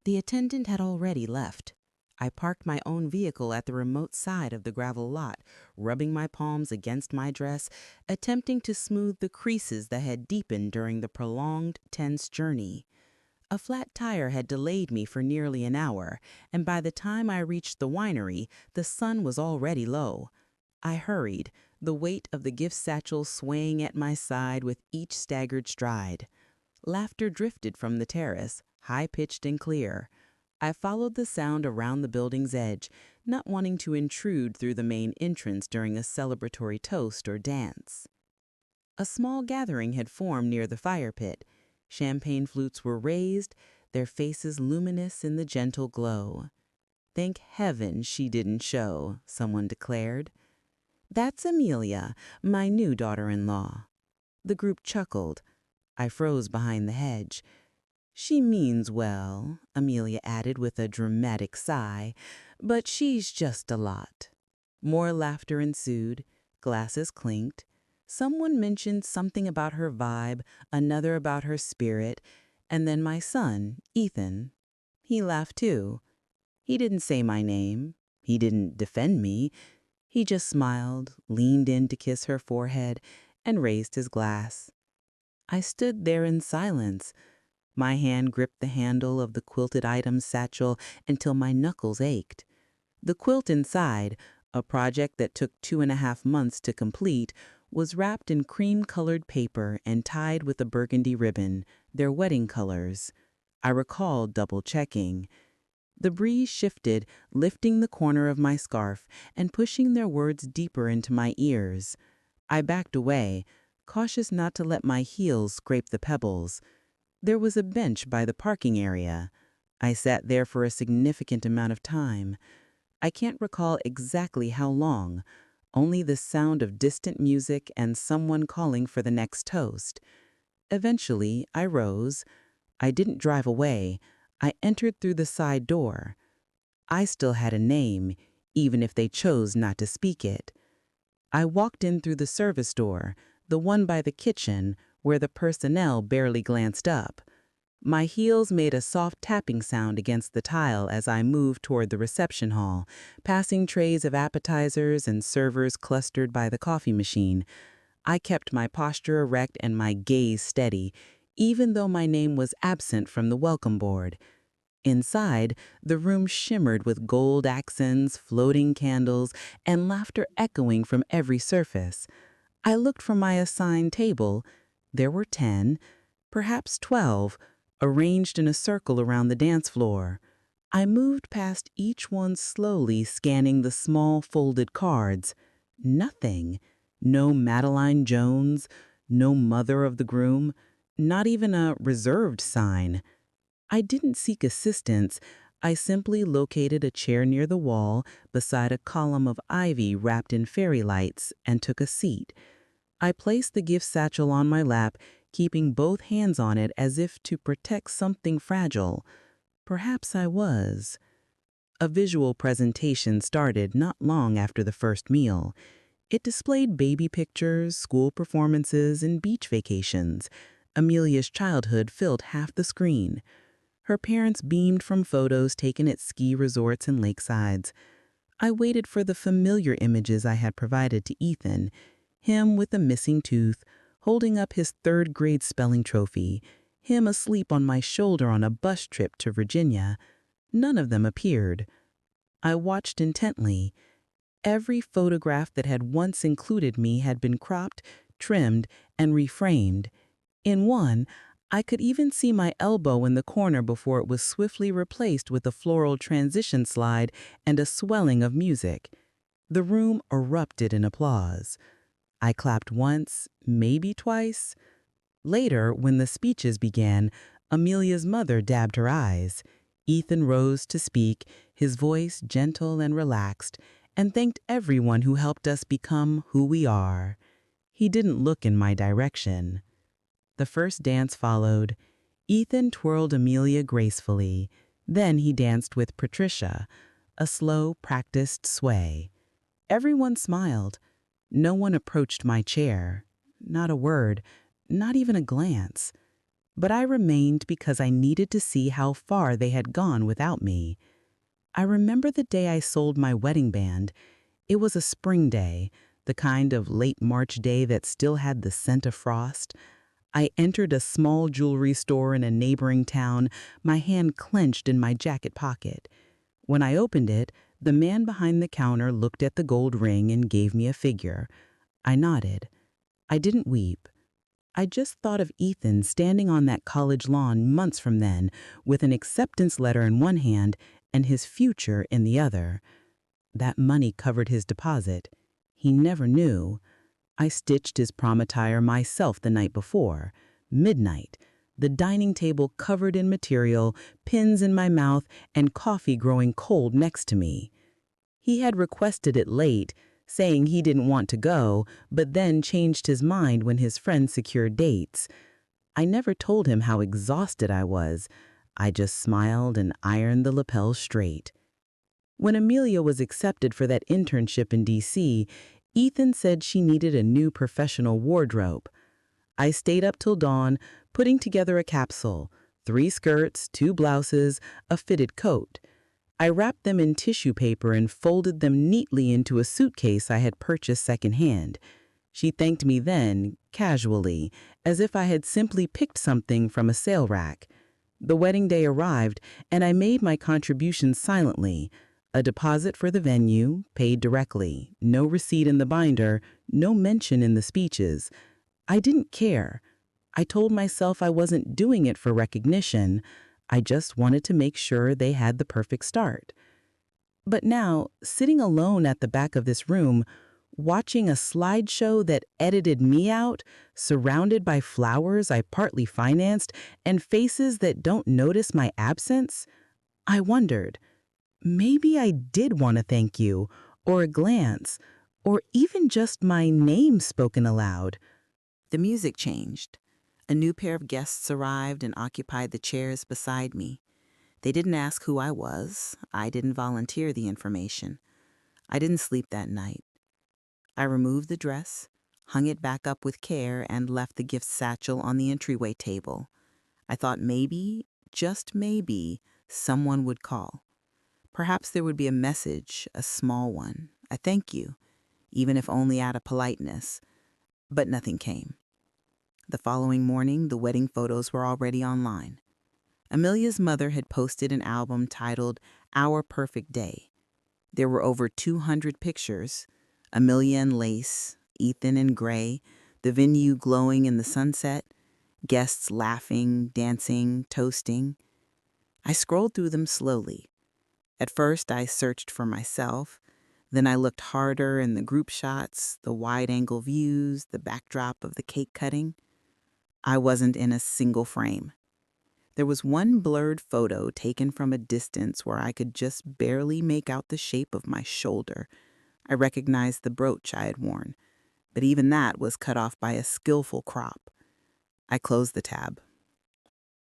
The attendant had already left. I parked my own vehicle at the remote side of the gravel lot, rubbing my palms against my dress, attempting to smooth the creases that had deepened during the prolonged, tense journey. A flat tire had delayed me for nearly an hour, and by the time I reached the winery, the sun was already low. I hurried, the weight of the gift satchel swaying at my side with each staggered stride. Laughter drifted from the terrace, high-pitched and clear. I followed the sound around the building's edge, not wanting to intrude through the main entrance during a celebratory toast or dance. A small gathering had formed near the fire pit. Champagne flutes were raised, their faces luminous in the gentle glow. "Thank heaven she didn't show," someone declared. "That's Amelia, my new daughter-in-law." The group chuckled. I froze behind the hedge. "She means well," Amelia added with a dramatic sigh, "but she's just a lot." More laughter ensued. Glasses clinked. Someone mentioned something about her vibe, another about her spirit, and then my son, Ethan. He laughed too. He didn't say my name. He didn't defend me. He just smiled, leaned in to kiss her forehead, and raised his glass. I stood there in silence. My hand gripped the handle of the quilted items satchel until my knuckles ached. The quilt inside, a project that took 2.5 months to complete, was wrapped in cream-colored paper and tied with a burgundy ribbon, their wedding colors. I recalled double-checking. The breeze shifted, lifting the corner of my scarf and pushing their words deeper into my ears. I backed away, cautious not to let my heels scrape the pebbles. There was a bench by the parking area. I sat there for a significant amount of time. I can't recall exactly how long, only the sound of distant music and someone calling for the next toast. Eventually, I rose. I didn't drive away. I entered through the side door. I still had a name, even if they chose not to speak it. I walked in through the service door, the one by the kitchen, where the personnel barely glanced up. My heels made a soft tapping sound against the tile as I moved toward the reception hall, passing trays of appetizers and servers clustered by the coffee machine. I kept my posture erect and my gaze steady, even though my name was absent from the welcome board. Inside, the room shimmered with gold accents, floating candles, and laughter echoing from every surface. I looked for my assigned table. There were 10, perhaps 12, arranged in a circle around the dance floor. I moved past each one slowly, scanning the small folded cards. Nothing. No Madeline Jones, no mother of the groom, not even a reserved sign. I didn't seek assistance. I simply located a chair near the wall beside a column of ivy wrapped in fairy lights and took a seat. I placed the gift satchel on my lap, keeping both hands on it as if to protect something fragile. Perhaps I was. A visual presentation started not long after the first meal. It displayed baby pictures, school performances, and beach vacations. Amelia's childhood filled half the screen. Her parents beamed from photos taken at ski resorts and lakesides. I waited for the familiar images I had provided to Ethan, him with a missing tooth, holding up his third-grade spelling trophy, him asleep on my shoulder on a bus trip to Virginia. None of them appeared. I watched intently. Every photograph that had once included me had been cropped, trimmed, and reframed. In one, I could even see my elbow in the corner before it was swiftly replaced with a floral transition slide and a swelling of music. The room erupted in applause. I clapped once, maybe twice. Later, when the speeches began, Amelia's mother dabbed her eyes. Ethan rose to speak, his voice gentle and relaxed, and thanked everyone who helped us become who we are. He didn't look in my direction. The first dance followed. Ethan twirled Amelia gracefully. Then he danced with Patricia, a slow, practiced sway. Everyone smiled. No one approached my chair. Not a word, not even a glance. But I remained because I needed to see how far they had gone without me. I remember the day I sold my wedding band. It was a spring day, the kind of late March day that still had the scent of frost. I entered a small jewelry store in a neighboring town, my hand clenched in my jacket pocket. When I opened it, the man behind the counter looked at the gold ring and gave me a figure. I nodded. I didn't weep. I just thought of Ethan standing on that college lawn months from then, with an acceptance letter in one hand and his future in the other. That money covered his deposit. He never knew. I stitched his prom attire myself the night before. Midnight. The dining table covered in material, pins in my mouth, and coffee growing cold next to me. He had requested it late, saying he didn't want to go, but then changed his mind when his friend secured dates. I never told him how exhausted I was. I just smiled and ironed the lapels straight. When Amelia was accepted for that internship in D.C., Ethan said she needed a new professional wardrobe. I stayed up till dawn, putting together a capsule: 3 skirts, 2 blouses, a fitted coat. I wrapped them in tissue paper and folded them neatly into a suitcase I had purchased secondhand. She thanked me then, casually, as if I had simply picked something from a sale rack. The wedding day arrived, and I made my contribution silently. A deposit for the venue, paid directly, no receipt in the binder, no mention in the speeches. I didn't care. I told myself I wasn't doing it for recognition. I just wanted to make sure they had the perfect start. But now, sitting alone at the back of this room, watching a slideshow that edited me out, surrounded by flowers I partly financed, and faces that don't notice my absence, I wondered, maybe I did want to thank you, or a glance, or even just my name spoken aloud. The music changed. A new pair of guests arrived and occupied the chairs beside me. They didn't ask who I was. I didn't volunteer the information. I didn't sleep that night. I removed the dress, hung it back up with care, and left the gift satchel on the entryway table. I thought maybe, just maybe, someone would call. Perhaps there would be a message, a small one, a thank you, even if only out of politeness. But nothing came. The following morning, the wedding photos were already online. Amelia's mother had posted an album titled Our Perfect Day. There were over 200 pictures: Amelia in lace, Ethan in gray, the venue glowing in the sunset, guests laughing, dancing, toasting. I scrolled through them slowly. At first, I searched for myself. Then I looked harder in the group shots, the wide-angle views, the backdrop of the cake cutting. I wasn't in a single frame. There was one blurred photo taken from a distance where I could just barely make out the shape of my shoulder. I recognized the brooch I had worn, but even that was cut off by a skillful crop. I closed the tab.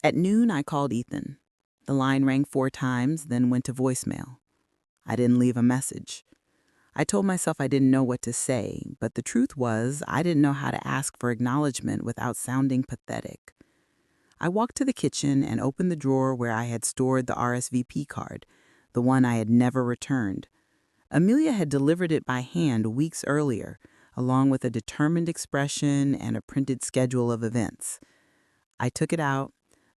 At noon, I called Ethan. The line rang 4 times, then went to voicemail. I didn't leave a message. I told myself I didn't know what to say, but the truth was I didn't know how to ask for acknowledgement without sounding pathetic. I walked to the kitchen and opened the drawer where I had stored the RSVP card, the one I had never returned. Amelia had delivered it by hand weeks earlier, along with a determined expression and a printed schedule of events. I took it out,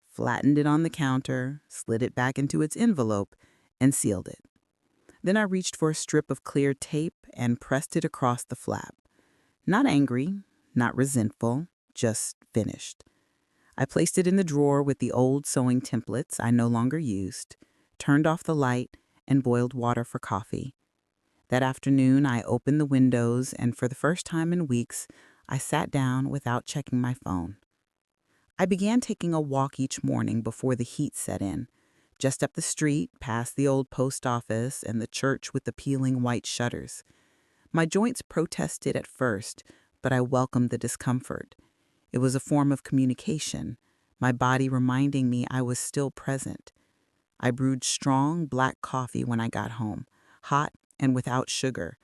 flattened it on the counter, slid it back into its envelope, and sealed it. Then I reached for a strip of clear tape and pressed it across the flap. Not angry, not resentful, just finished. I placed it in the drawer with the old sewing templates I no longer used, turned off the light, and boiled water for coffee. That afternoon, I opened the windows, and for the first time in weeks, I sat down without checking my phone. I began taking a walk each morning before the heat set in, just up the street, past the old post office and the church with the peeling white shutters. My joints protested at first, but I welcomed the discomfort. It was a form of communication, my body reminding me I was still present. I brewed strong black coffee when I got home, hot and without sugar.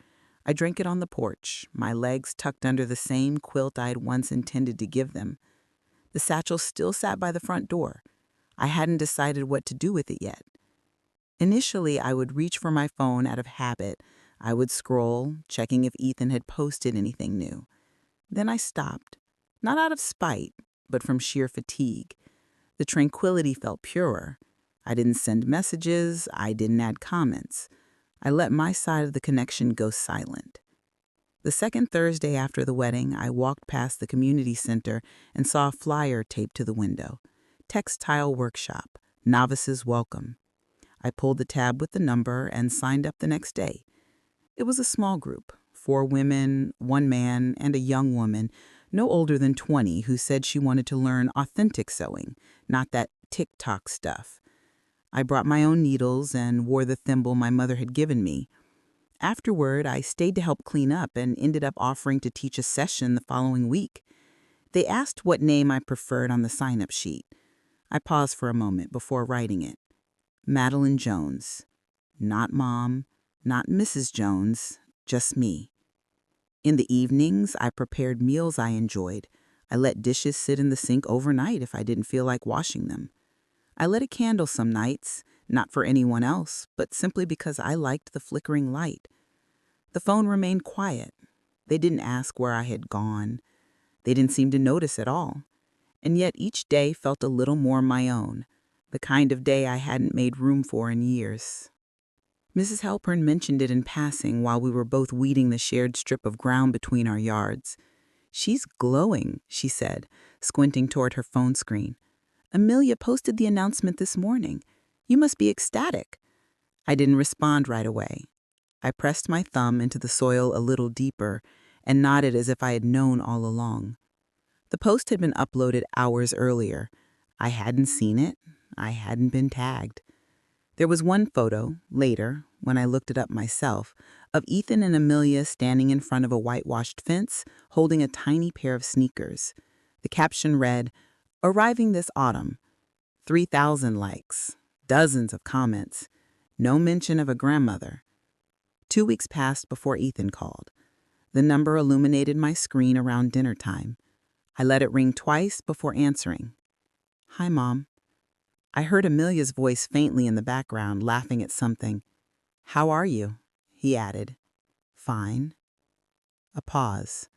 I drank it on the porch, my legs tucked under the same quilt I'd once intended to give them. The satchel still sat by the front door. I hadn't decided what to do with it yet. Initially, I would reach for my phone out of habit. I would scroll, checking if Ethan had posted anything new. Then I stopped, not out of spite, but from sheer fatigue. The tranquility felt purer. I didn't send messages, I didn't add comments. I let my side of the connection go silent. The second Thursday after the wedding, I walked past the community center and saw a flyer taped to the window. Textile workshop, novices welcome. I pulled the tab with the number and signed up the next day. It was a small group, 4 women, 1 man, and a young woman, no older than 20, who said she wanted to learn authentic sewing, not that TikTok stuff. I brought my own needles and wore the thimble my mother had given me. Afterward, I stayed to help clean up and ended up offering to teach a session the following week. They asked what name I preferred on the sign-up sheet. I paused for a moment before writing it. Madeline Jones. Not Mom, not Mrs. Jones, just me. In the evenings, I prepared meals I enjoyed. I let dishes sit in the sink overnight if I didn't feel like washing them. I lit a candle some nights, not for anyone else, but simply because I liked the flickering light. The phone remained quiet. They didn't ask where I had gone. They didn't seem to notice at all. And yet each day felt a little more my own, the kind of day I hadn't made room for in years. Mrs. Halpern mentioned it in passing while we were both weeding the shared strip of ground between our yards. "She's glowing," she said, squinting toward her phone screen. "Amelia posted the announcement this morning. You must be ecstatic." I didn't respond right away. I pressed my thumb into the soil a little deeper and nodded as if I had known all along. The post had been uploaded hours earlier. I hadn't seen it. I hadn't been tagged. There was one photo, later, when I looked it up myself, of Ethan and Amelia standing in front of a whitewashed fence, holding a tiny pair of sneakers. The caption read, "Arriving this autumn." 3,000 likes, dozens of comments, no mention of a grandmother. 2 weeks passed before Ethan called. The number illuminated my screen around dinner time. I let it ring twice before answering. "Hi, Mom." I heard Amelia's voice faintly in the background, laughing at something. "How are you?" he added. "Fine." A pause.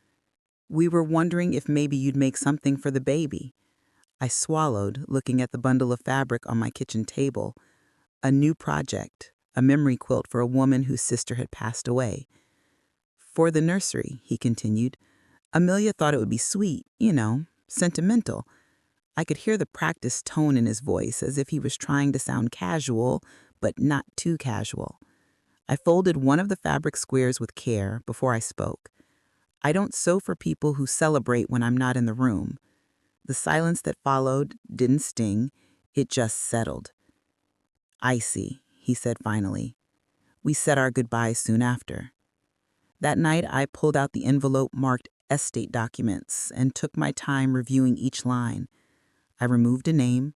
"We were wondering if maybe you'd make something for the baby." I swallowed, looking at the bundle of fabric on my kitchen table. A new project, a memory quilt for a woman whose sister had passed away. "For the nursery," he continued. "Amelia thought it would be sweet, sentimental." I could hear the practiced tone in his voice, as if he was trying to sound casual, but not too casual. I folded one of the fabric squares with care before I spoke. "I don't sew for people who celebrate when I'm not in the room." The silence that followed didn't sting, it just settled. "I see," he said finally. We said our goodbyes soon after. That night, I pulled out the envelope marked estate documents and took my time reviewing each line. I removed a name,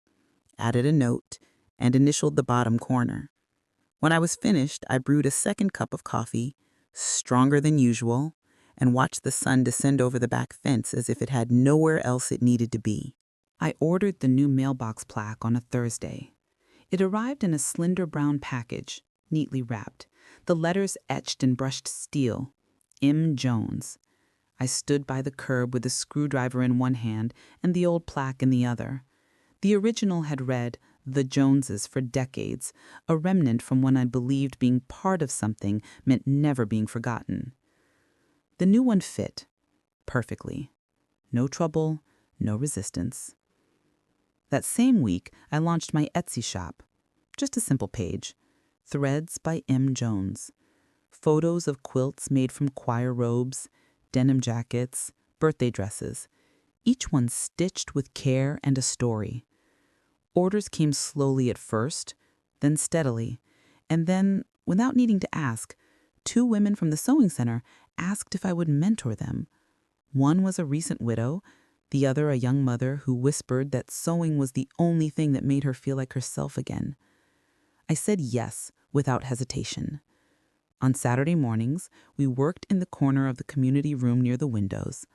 added a note, and initialed the bottom corner. When I was finished, I brewed a second cup of coffee, stronger than usual, and watched the sun descend over the back fence as if it had nowhere else it needed to be. I ordered the new mailbox plaque on a Thursday. It arrived in a slender brown package, neatly wrapped, the letters etched in brushed steel, M. Jones. I stood by the curb with a screwdriver in one hand and the old plaque in the other. The original had read, "The Joneses," for decades, a remnant from when I believed being part of something meant never being forgotten. The new one fit perfectly. No trouble, no resistance. That same week, I launched my Etsy shop. Just a simple page. Threads by M. Jones. Photos of quilts made from choir robes, denim jackets, birthday dresses, each one stitched with care and a story. Orders came slowly at first, then steadily, and then, without needing to ask, 2 women from the sewing center asked if I would mentor them. One was a recent widow, the other a young mother who whispered that sewing was the only thing that made her feel like herself again. I said yes without hesitation. On Saturday mornings, we worked in the corner of the community room near the windows.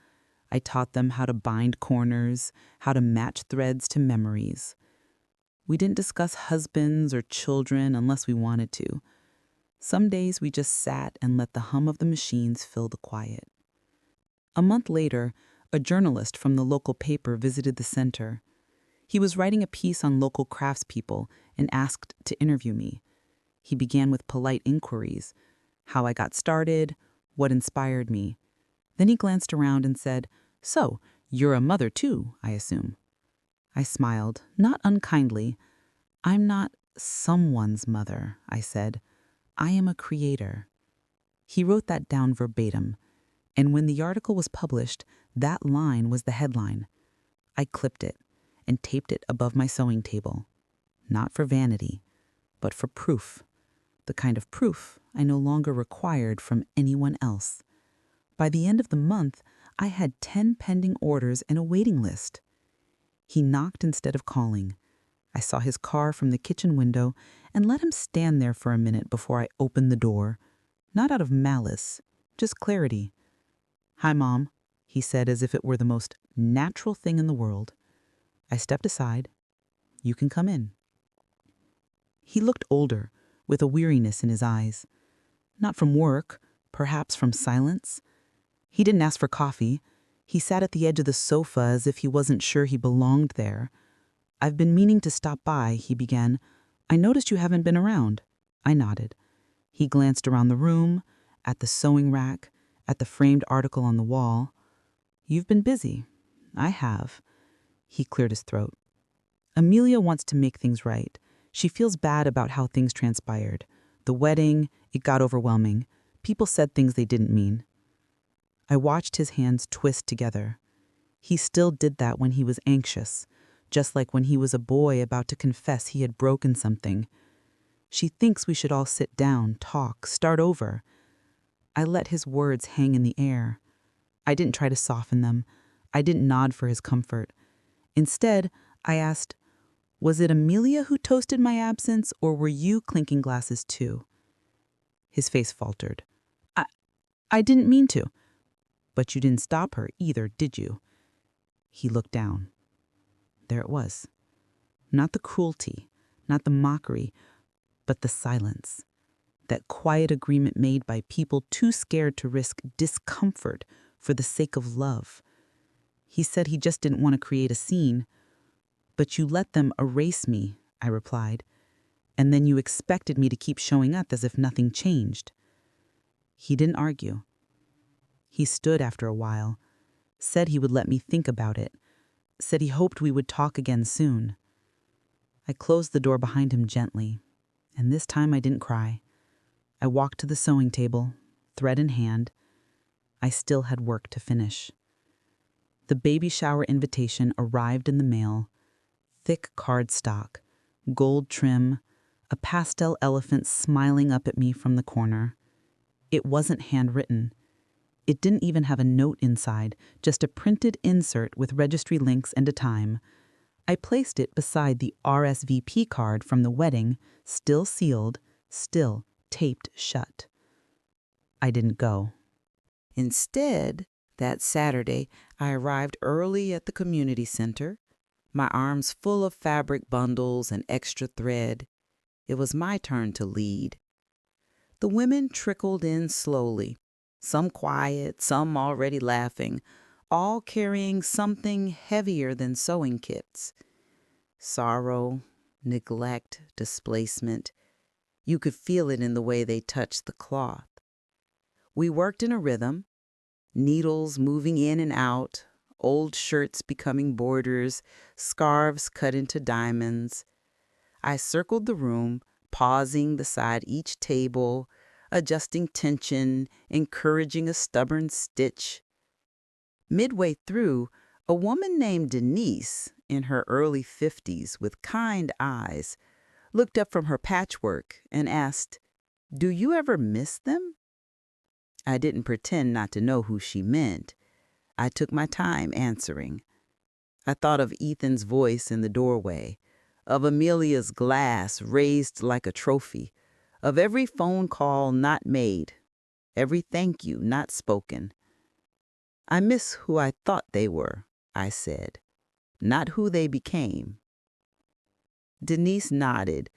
I taught them how to bind corners, how to match threads to memories. We didn't discuss husbands or children unless we wanted to. Some days we just sat and let the hum of the machines fill the quiet. A month later, a journalist from the local paper visited the center. He was writing a piece on local craftspeople and asked to interview me. He began with polite inquiries: how I got started, what inspired me. Then he glanced around and said, "So, you're a mother too, I assume." I smiled, not unkindly. "I'm not someone's mother," I said. "I am a creator." He wrote that down verbatim, and when the article was published, that line was the headline. I clipped it and taped it above my sewing table, not for vanity, but for proof, the kind of proof I no longer required from anyone else. By the end of the month, I had 10 pending orders and a waiting list. He knocked instead of calling. I saw his car from the kitchen window and let him stand there for a minute before I opened the door, not out of malice, just clarity. "Hi, Mom," he said as if it were the most natural thing in the world. I stepped aside. "You can come in." He looked older, with a weariness in his eyes. Not from work, perhaps from silence. He didn't ask for coffee. He sat at the edge of the sofa as if he wasn't sure he belonged there. "I've been meaning to stop by," he began. "I noticed you haven't been around." I nodded. He glanced around the room, at the sewing rack, at the framed article on the wall. "You've been busy." "I have." He cleared his throat. "Amelia wants to make things right. She feels bad about how things transpired. The wedding, it got overwhelming. People said things they didn't mean." I watched his hands twist together. He still did that when he was anxious, just like when he was a boy about to confess he had broken something. "She thinks we should all sit down, talk, start over." I let his words hang in the air. I didn't try to soften them. I didn't nod for his comfort. Instead, I asked, "Was it Amelia who toasted my absence, or were you clinking glasses too?" His face faltered. I didn't mean to." "But you didn't stop her either, did you?" He looked down. There it was. Not the cruelty, not the mockery, but the silence. That quiet agreement made by people too scared to risk discomfort for the sake of love. He said he just didn't want to create a scene. "But you let them erase me," I replied. "And then you expected me to keep showing up as if nothing changed." He didn't argue. He stood after a while, said he would let me think about it, said he hoped we would talk again soon. I closed the door behind him gently, and this time I didn't cry. I walked to the sewing table, thread in hand. I still had work to finish. The baby shower invitation arrived in the mail. Thick cardstock, gold trim, a pastel elephant smiling up at me from the corner. It wasn't handwritten. It didn't even have a note inside, just a printed insert with registry links and a time. I placed it beside the RSVP card from the wedding, still sealed, still taped shut. I didn't go. Instead, that Saturday, I arrived early at the community center, my arms full of fabric bundles and extra thread. It was my turn to lead. The women trickled in slowly, some quiet, some already laughing, all carrying something heavier than sewing kits. Sorrow, neglect, displacement. You could feel it in the way they touched the cloth. We worked in a rhythm, needles moving in and out, old shirts becoming borders, scarves cut into diamonds. I circled the room, pausing beside each table, adjusting tension, encouraging a stubborn stitch. Midway through, a woman named Denise, in her early 50s with kind eyes, looked up from her patchwork and asked, "Do you ever miss them?" I didn't pretend not to know who she meant. I took my time answering. I thought of Ethan's voice in the doorway, of Amelia's glass raised like a trophy, of every phone call not made, every thank you not spoken. I miss who I thought they were, I said, not who they became. Denise nodded.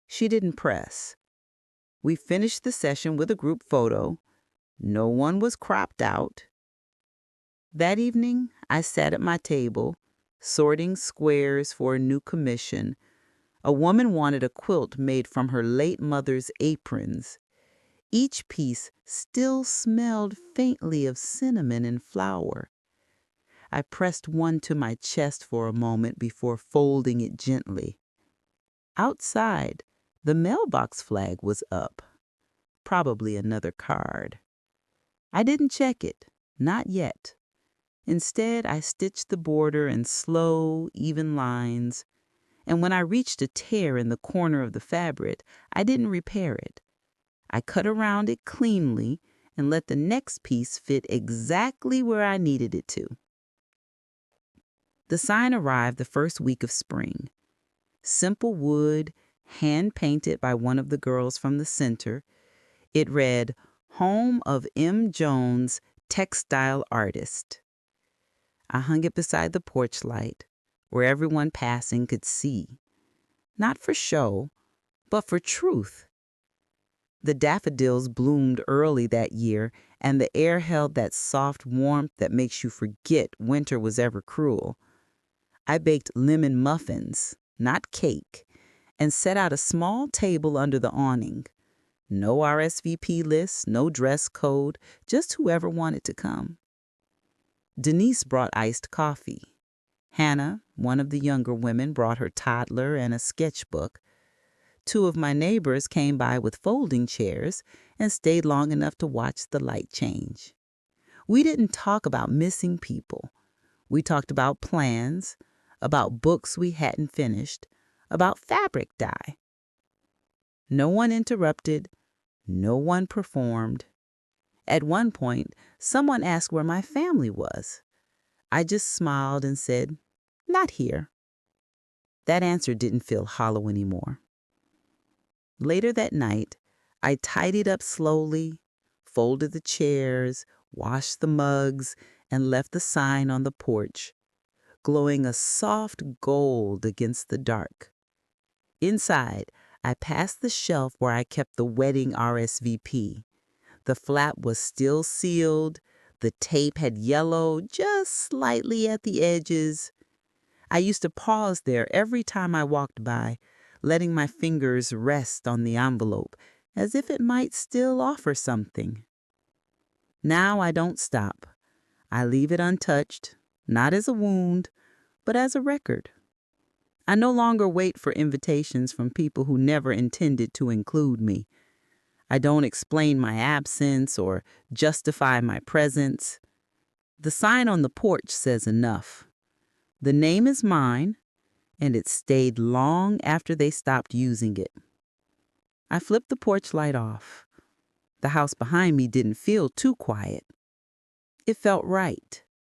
She didn't press. We finished the session with a group photo. No one was cropped out. That evening, I sat at my table, sorting squares for a new commission. A woman wanted a quilt made from her late mother's aprons. Each piece still smelled faintly of cinnamon and flour. I pressed one to my chest for a moment before folding it gently. Outside, the mailbox flag was up. Probably another card. I didn't check it, not yet. Instead, I stitched the border in slow, even lines, and when I reached a tear in the corner of the fabric, I didn't repair it. I cut around it cleanly and let the next piece fit exactly where I needed it to. The sign arrived the first week of spring. Simple wood, hand-painted by one of the girls from the center. It read, "Home of M. Jones, Textile Artist." I hung it beside the porch light, where everyone passing could see. Not for show, but for truth. The daffodils bloomed early that year, and the air held that soft warmth that makes you forget winter was ever cruel. I baked lemon muffins, not cake, and set out a small table under the awning. No RSVP list, no dress code, just whoever wanted to come. Denise brought iced coffee. Hannah, one of the younger women, brought her toddler and a sketchbook. Two of my neighbors came by with folding chairs and stayed long enough to watch the light change. We didn't talk about missing people. We talked about plans, about books we hadn't finished, about fabric dye. No one interrupted. No one performed. At one point, someone asked where my family was. I just smiled and said, "Not here." That answer didn't feel hollow anymore. Later that night, I tidied up slowly, folded the chairs, washed the mugs, and left the sign on the porch, glowing a soft gold against the dark. Inside, I passed the shelf where I kept the wedding RSVP. The flap was still sealed. The tape had yellowed just slightly at the edges. I used to pause there every time I walked by, letting my fingers rest on the envelope, as if it might still offer something. Now I don't stop. I leave it untouched, not as a wound, but as a record. I no longer wait for invitations from people who never intended to include me. I don't explain my absence or justify my presence. The sign on the porch says enough. The name is mine, and it stayed long after they stopped using it. I flipped the porch light off. The house behind me didn't feel too quiet. It felt right.